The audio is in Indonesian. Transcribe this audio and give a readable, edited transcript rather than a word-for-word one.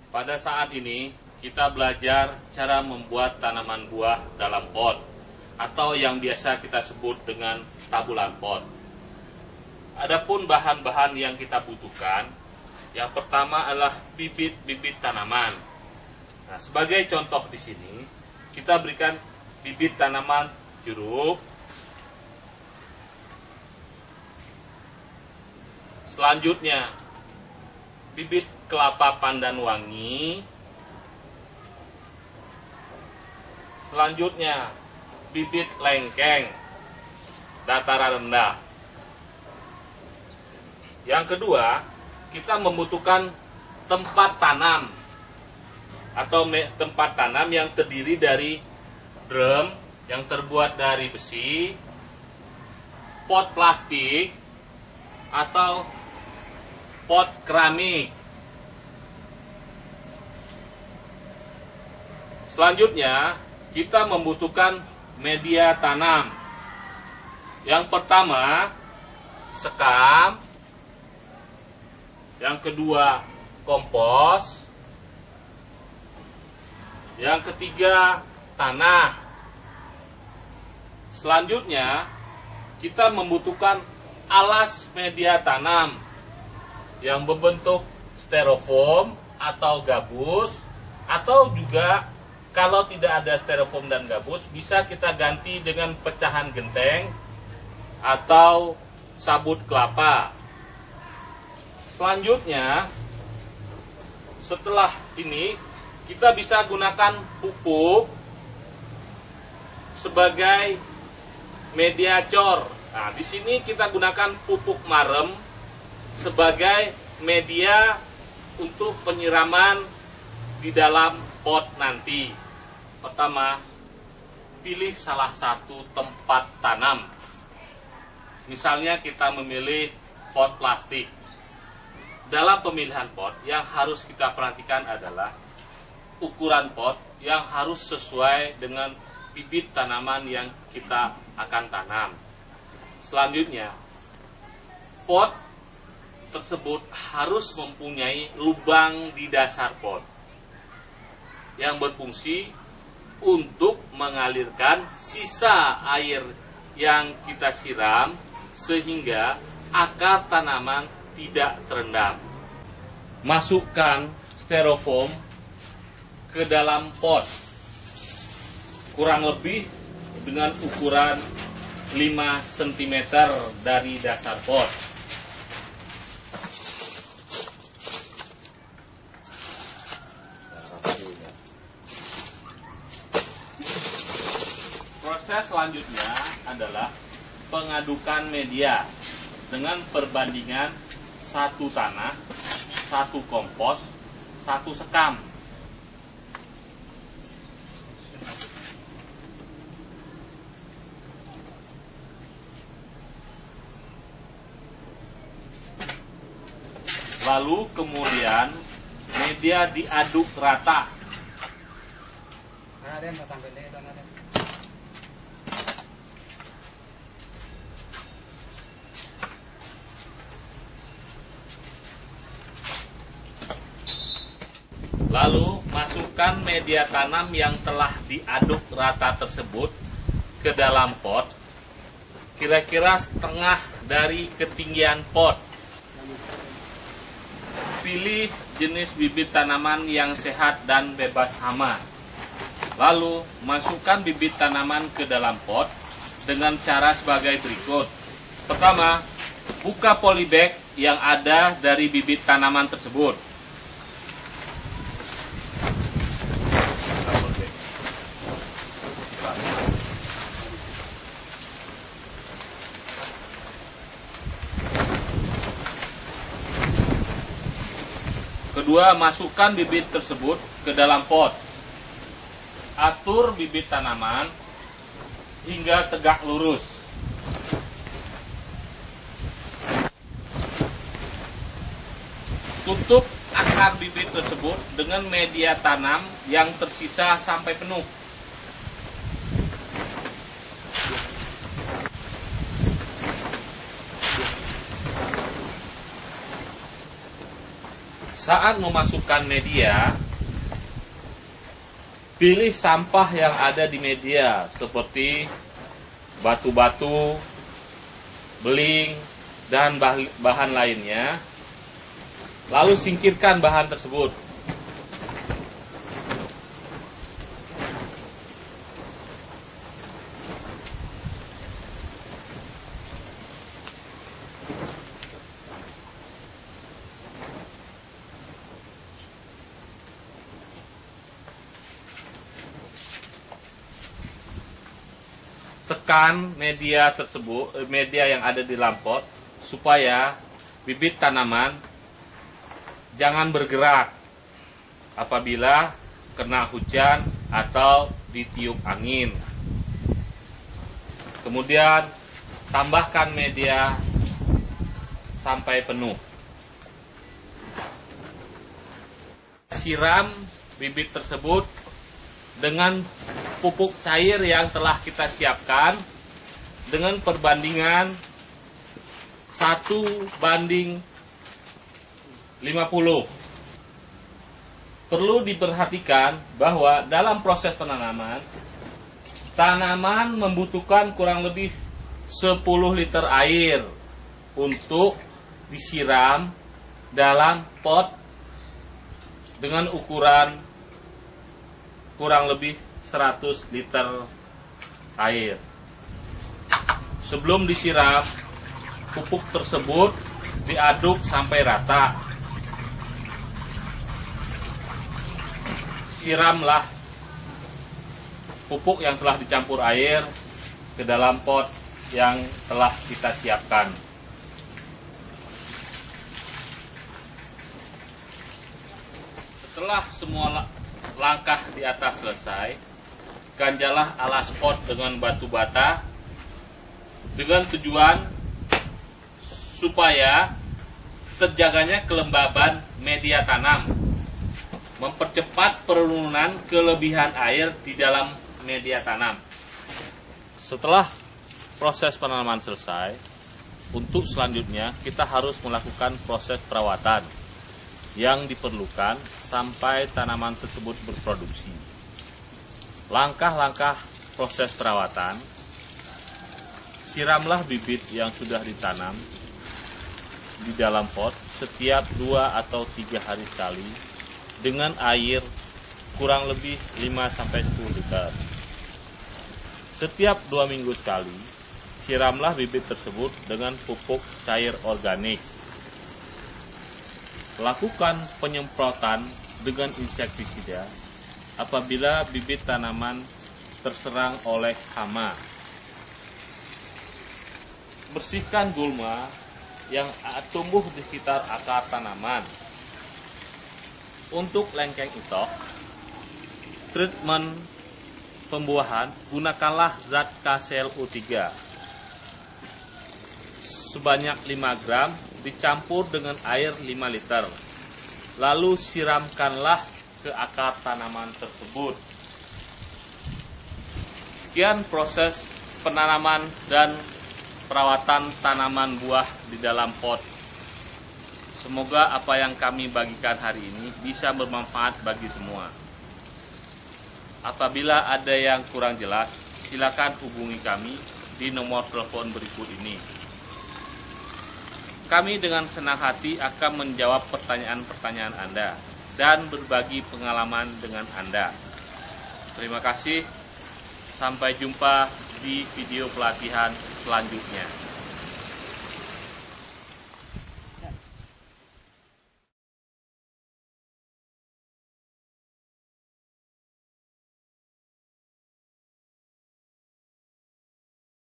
Pada saat ini kita belajar cara membuat tanaman buah dalam pot atau yang biasa kita sebut dengan tabulan pot. Adapun bahan-bahan yang kita butuhkan, yang pertama adalah bibit-bibit tanaman. Nah, sebagai contoh di sini kita berikan bibit tanaman jeruk. Selanjutnya bibit kelapa pandan wangi. Selanjutnya bibit lengkeng dataran rendah. Yang kedua, kita membutuhkan tempat tanam atau tempat tanam yang terdiri dari drum yang terbuat dari besi, pot plastik atau pot keramik. Selanjutnya, kita membutuhkan media tanam. Yang pertama, sekam. Yang kedua, kompos. Yang ketiga, tanah. Selanjutnya, kita membutuhkan alas media tanam yang berbentuk styrofoam atau gabus, atau juga kalau tidak ada styrofoam dan gabus, bisa kita ganti dengan pecahan genteng atau sabut kelapa. Selanjutnya, setelah ini kita bisa gunakan pupuk sebagai media cor. Nah, di sini kita gunakan pupuk marem sebagai media untuk penyiraman di dalam pot nanti. Pertama, pilih salah satu tempat tanam. Misalnya kita memilih pot plastik. Dalam pemilihan pot, yang harus kita perhatikan adalah ukuran pot yang harus sesuai dengan bibit tanaman yang kita akan tanam. Selanjutnya, pot tersebut harus mempunyai lubang di dasar pot yang berfungsi untuk mengalirkan sisa air yang kita siram sehingga akar tanaman tidak terendam. Masukkan styrofoam ke dalam pot kurang lebih dengan ukuran 5 cm dari dasar pot. Proses selanjutnya adalah pengadukan media dengan perbandingan 1 tanah, 1 kompos, 1 sekam. Lalu kemudian media diaduk rata. Lalu masukkan media tanam yang telah diaduk rata tersebut ke dalam pot, kira-kira setengah dari ketinggian pot. Pilih jenis bibit tanaman yang sehat dan bebas hama. Lalu masukkan bibit tanaman ke dalam pot dengan cara sebagai berikut. Pertama, buka polybag yang ada dari bibit tanaman tersebut. Kedua, masukkan bibit tersebut ke dalam pot. Atur bibit tanaman hingga tegak lurus. Tutup akar bibit tersebut dengan media tanam yang tersisa sampai penuh. Saat memasukkan media, pilih sampah yang ada di media seperti batu-batu, beling, dan bahan lainnya. Lalu singkirkan bahan tersebut. Tekan media tersebut, media yang ada di dalam pot, supaya bibit tanaman jangan bergerak apabila kena hujan atau ditiup angin. Kemudian tambahkan media sampai penuh. Siram bibit tersebut dengan pupuk cair yang telah kita siapkan dengan perbandingan 1:50. Perlu diperhatikan bahwa dalam proses penanaman, tanaman membutuhkan kurang lebih 10 liter air untuk disiram dalam pot dengan ukuran kurang lebih 100 liter air. Sebelum disiram, pupuk tersebut diaduk sampai rata. Siramlah pupuk yang telah dicampur air ke dalam pot yang telah kita siapkan. Setelah semua langkah di atas selesai, ganjalah alas pot dengan batu bata dengan tujuan supaya terjaganya kelembaban media tanam, mempercepat penurunan kelebihan air di dalam media tanam. Setelah proses penanaman selesai, untuk selanjutnya kita harus melakukan proses perawatan yang diperlukan sampai tanaman tersebut berproduksi. Langkah-langkah proses perawatan: siramlah bibit yang sudah ditanam di dalam pot setiap 2 atau 3 hari sekali dengan air kurang lebih 5-10 liter. Setiap 2 minggu sekali, siramlah bibit tersebut dengan pupuk cair organik. Lakukan penyemprotan dengan insektisida apabila bibit tanaman terserang oleh hama. Bersihkan gulma yang tumbuh di sekitar akar tanaman. Untuk lengkeng itok, treatment pembuahan, gunakanlah zat KClU3 sebanyak 5 gram dicampur dengan air 5 liter. Lalu siramkanlah ke akar tanaman tersebut. Sekian proses penanaman dan perawatan tanaman buah di dalam pot. Semoga apa yang kami bagikan hari ini bisa bermanfaat bagi semua. Apabila ada yang kurang jelas, silakan hubungi kami di nomor telepon berikut ini. Kami dengan senang hati akan menjawab pertanyaan-pertanyaan Anda dan berbagi pengalaman dengan Anda. Terima kasih. Sampai jumpa di video pelatihan selanjutnya.